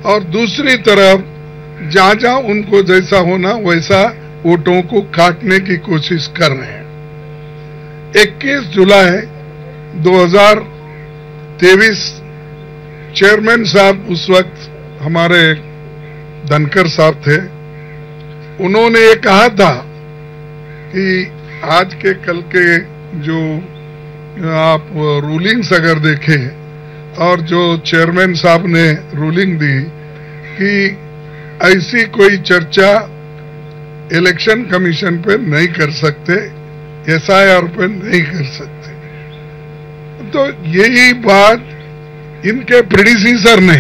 और दूसरी तरफ जहां जहां उनको जैसा होना वैसा वोटों को काटने की कोशिश कर रहे हैं। 21 जुलाई 2023 चेयरमैन साहब उस वक्त हमारे धनखड़ साहब थे, उन्होंने ये कहा था कि आज के कल के जो आप रूलिंग्स अगर देखें और जो चेयरमैन साहब ने रूलिंग दी कि ऐसी कोई चर्चा इलेक्शन कमीशन पे नहीं कर सकते, SIR पे नहीं कर सकते। तो यही बात इनके प्रेडिसेसर ने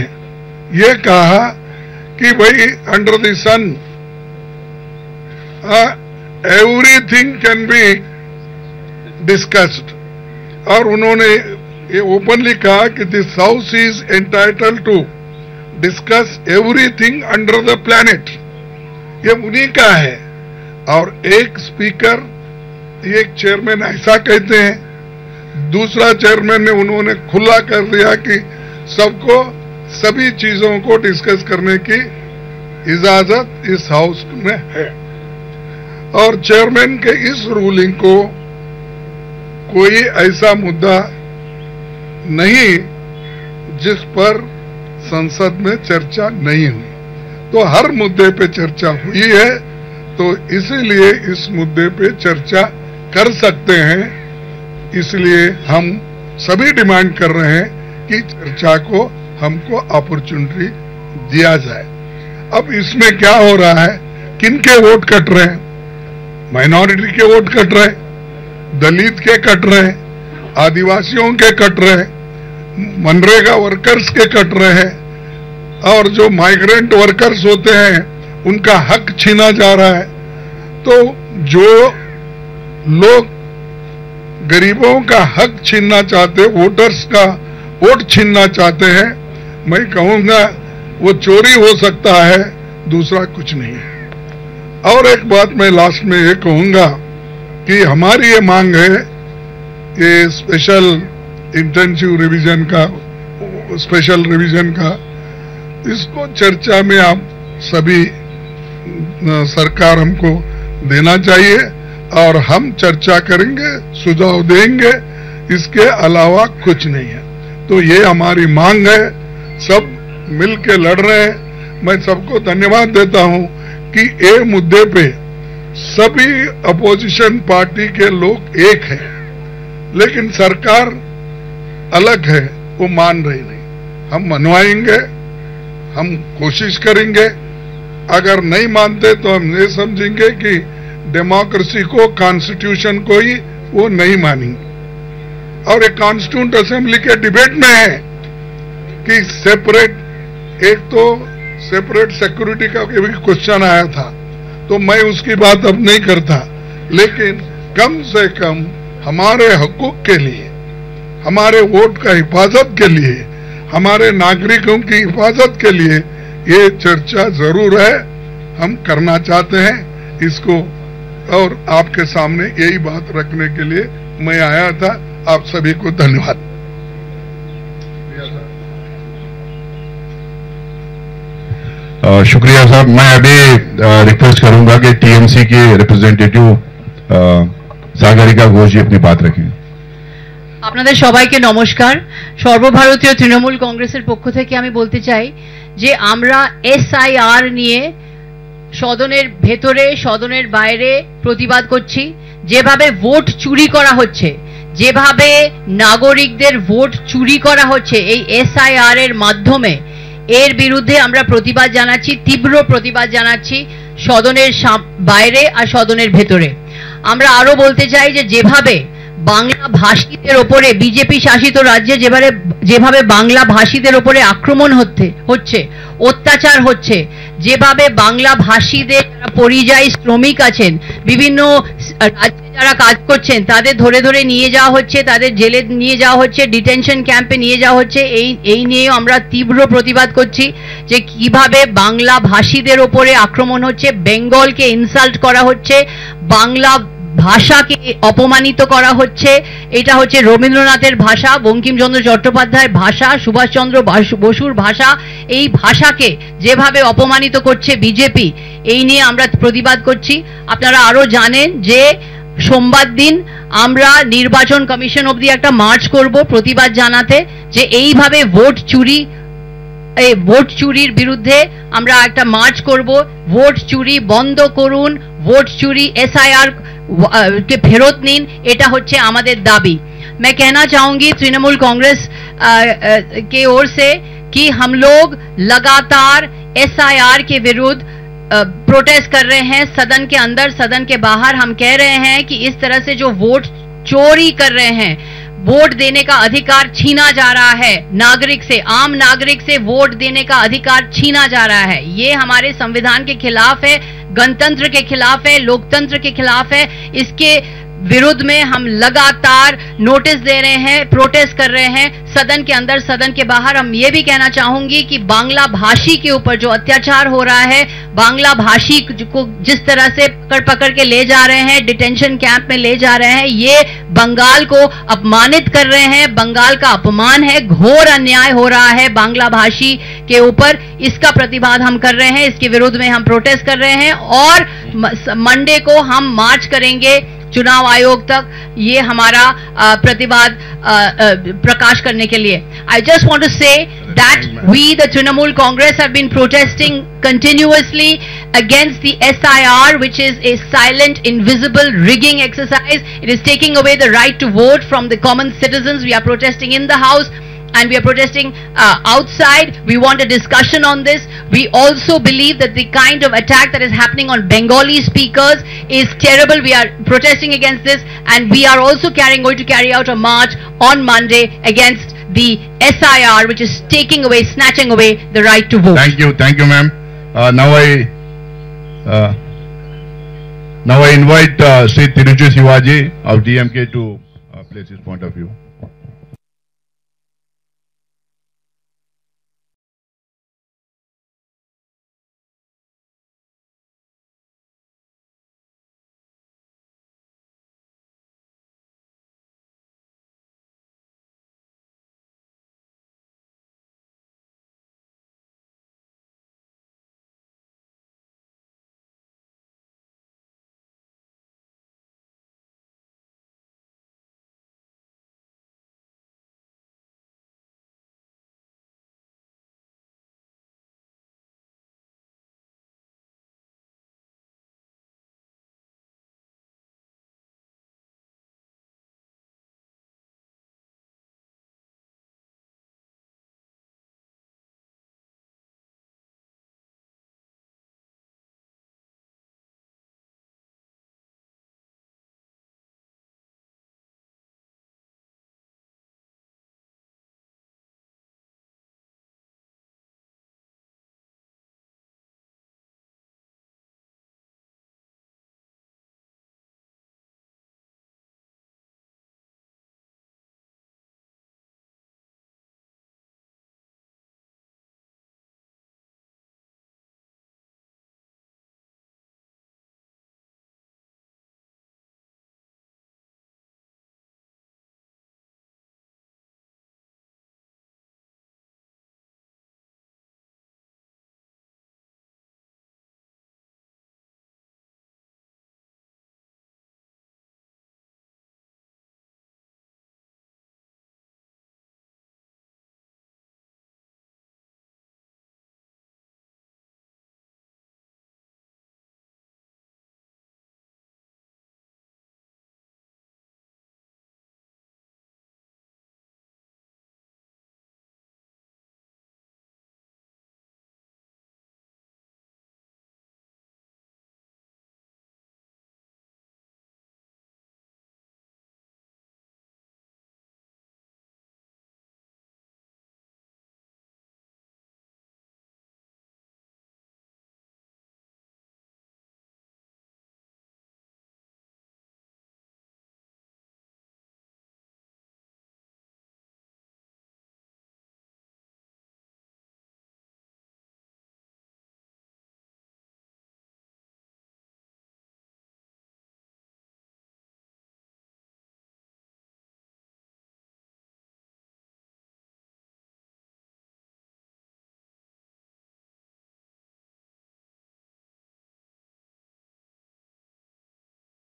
ये कहा कि भाई under the sun everything can be discussed, और उन्होंने ये ओपनली कहा कि this house is entitled to discuss everything under the planet. ये उन्हीं का है। और एक स्पीकर, एक चेयरमैन ऐसा कहते हैं, दूसरा चेयरमैन ने उन्होंने खुला कर दिया कि सबको सभी चीजों को डिस्कस करने की इजाजत इस हाउस में है। और चेयरमैन के इस रूलिंग को कोई ऐसा मुद्दा नहीं जिस पर संसद में चर्चा नहीं हुई, तो हर मुद्दे पे चर्चा हुई है। तो इसीलिए इस मुद्दे पे चर्चा कर सकते हैं। इसलिए हम सभी डिमांड कर रहे हैं कि चर्चा को हमको अपॉर्चुनिटी दिया जाए। अब इसमें क्या हो रहा है, किनके वोट कट रहे हैं? माइनॉरिटी के वोट कट रहे हैं, दलित के कट रहे हैं, आदिवासियों के कट रहे हैं, मनरेगा वर्कर्स के कट रहे हैं, और जो माइग्रेंट वर्कर्स होते हैं उनका हक छीना जा रहा है। तो जो लोग गरीबों का हक छीनना चाहते, वोटर्स का वोट छीनना चाहते हैं, मैं कहूंगा वो चोरी हो सकता है, दूसरा कुछ नहीं है। और एक बात मैं लास्ट में ये कहूंगा कि हमारी ये मांग है कि स्पेशल इंटेंसिव रिवीजन का, स्पेशल रिवीजन का, इसको चर्चा में आप सभी सरकार हमको देना चाहिए और हम चर्चा करेंगे, सुझाव देंगे, इसके अलावा कुछ नहीं है। तो ये हमारी मांग है, सब मिलके लड़ रहे हैं। मैं सबको धन्यवाद देता हूं कि ये मुद्दे पे सभी अपोजिशन पार्टी के लोग एक हैं, लेकिन सरकार अलग है, वो मान रही नहीं। हम मनवाएंगे, हम कोशिश करेंगे, अगर नहीं मानते तो हम ये समझेंगे कि डेमोक्रेसी को, कॉन्स्टिट्यूशन को ही वो नहीं मानेंगे। और एक कॉन्स्टिट्यूंट असेंबली के डिबेट में है कि सेपरेट, एक तो सेपरेट सिक्योरिटी का भी क्वेश्चन आया था, तो मैं उसकी बात अब नहीं करता, लेकिन कम से कम हमारे हकूक के लिए, हमारे वोट का हिफाजत के लिए, हमारे नागरिकों की हिफाजत के लिए ये चर्चा जरूर है। हम करना चाहते हैं इसको, और आपके सामने यही बात रखने के लिए मैं आया था। आप सभी को धन्यवाद। शुक्रिया साहब। मैं अभी रिक्वेस्ट करूंगा कि टीएमसी के रिप्रेजेंटेटिव सागरिका घोष जी अपनी बात रखें। আপনাদের সবাইকে নমস্কার। সর্বভারতীয় তৃণমূল কংগ্রেসের পক্ষ থেকে আমি বলতে চাই যে আমরা SIR নিয়ে সদনের ভেতরে, সদনের বাইরে প্রতিবাদ করছি। যেভাবে ভোট চুরি করা হচ্ছে, যেভাবে নাগরিকদের ভোট চুরি করা হচ্ছে এই SIR এর মাধ্যমে, এর বিরুদ্ধে আমরা প্রতিবাদ জানাচ্ছি, তীব্র প্রতিবাদ জানাচ্ছি সদনের বাইরে আর সদনের ভেতরে। আমরা আরো বলতে চাই যে যেভাবে বাংলা ভাষীদের ওপরে, বিজেপি শাসিত রাজ্যে যেভাবে বাংলা ভাষীদের ওপরে আক্রমণ হচ্ছে, অত্যাচার হচ্ছে, যেভাবে বাংলা ভাষীদের যারা পরিযায়ী শ্রমিক আছেন, বিভিন্ন রাজ্যে যারা কাজ করছেন, তাদের ধরে ধরে নিয়ে যাওয়া হচ্ছে, তাদের জেলে নিয়ে যাওয়া হচ্ছে, ডিটেনশন ক্যাম্পে নিয়ে যাওয়া হচ্ছে। এই নিয়েও আমরা তীব্র প্রতিবাদ করছি যে কিভাবে বাংলা ভাষীদের ওপরে আক্রমণ হচ্ছে, বেঙ্গলকে ইনসাল্ট করা হচ্ছে, ভাষাকে অপমানিত করা হচ্ছে। এটা হচ্ছে রবীন্দ্রনাথের ভাষা, বঙ্কিমচন্দ্র চট্টোপাধ্যায়ের ভাষা, সুভাষচন্দ্র বসুর ভাষা। এই ভাষাকে যেভাবে অপমানিত করছে বিজেপি, এই নিয়ে আমরা প্রতিবাদ করছি। আপনারা আরো জানেন যে সোমবার দিন আমরা নির্বাচন কমিশন অবধি একটা মার্চ করব প্রতিবাদ জানাতে, যে এইভাবে ভোট চুরির বিরুদ্ধে আমরা একটা মার্চ করব। ভোট চুরি বন্ধ করুন, ভোট চুরি SIR के फेरत नीन, एटा होच्छे आमादेर दाबी। मैं कहना चाहूंगी तृणमूल कांग्रेस के ओर से कि हम लोग लगातार SIR के विरुद्ध प्रोटेस्ट कर रहे हैं, सदन के अंदर सदन के बाहर। हम कह रहे हैं कि इस तरह से जो वोट चोरी कर रहे हैं, वोट देने का अधिकार छीना जा रहा है नागरिक से, आम नागरिक से वोट देने का अधिकार छीना जा रहा है। ये हमारे संविधान के खिलाफ है, गणतंत्र के खिलाफ है, लोकतंत्र के खिलाफ है। इसके विरुद्ध में हम लगातार नोटिस दे रहे हैं, प्रोटेस्ट कर रहे हैं सदन के अंदर सदन के बाहर। हम ये भी कहना चाहूंगी कि बांग्ला भाषी के ऊपर जो अत्याचार हो रहा है, बांग्ला भाषी को जिस तरह से पकड़ के ले जा रहे हैं, डिटेंशन कैंप में ले जा रहे हैं, ये बंगाल को अपमानित कर रहे हैं, बंगाल का अपमान है, घोर अन्याय हो रहा है बांग्ला भाषी के ऊपर। इसका प्रतिवाद हम कर रहे हैं, इसके विरुद्ध में हम प्रोटेस्ट कर रहे हैं और मंडे को हम मार्च करेंगे चुनाव आयोग तक, ये हमारा प्रतिवाद प्रकाश करने के लिए। I just want to say that we, the Trinamool Congress, have been protesting continuously against the SIR, which is a silent, invisible rigging exercise. It is taking away the right to vote from the common citizens. We are protesting in the House and we are protesting outside. We want a discussion on this. We also believe that the kind of attack that is happening on Bengali speakers is terrible. We are protesting against this, and we are also going to carry out a march on Monday against the SIR, which is snatching away the right to vote. Thank you, ma'am. Now I invite Sri Tiruchi Sivaji of DMK to place his point of view.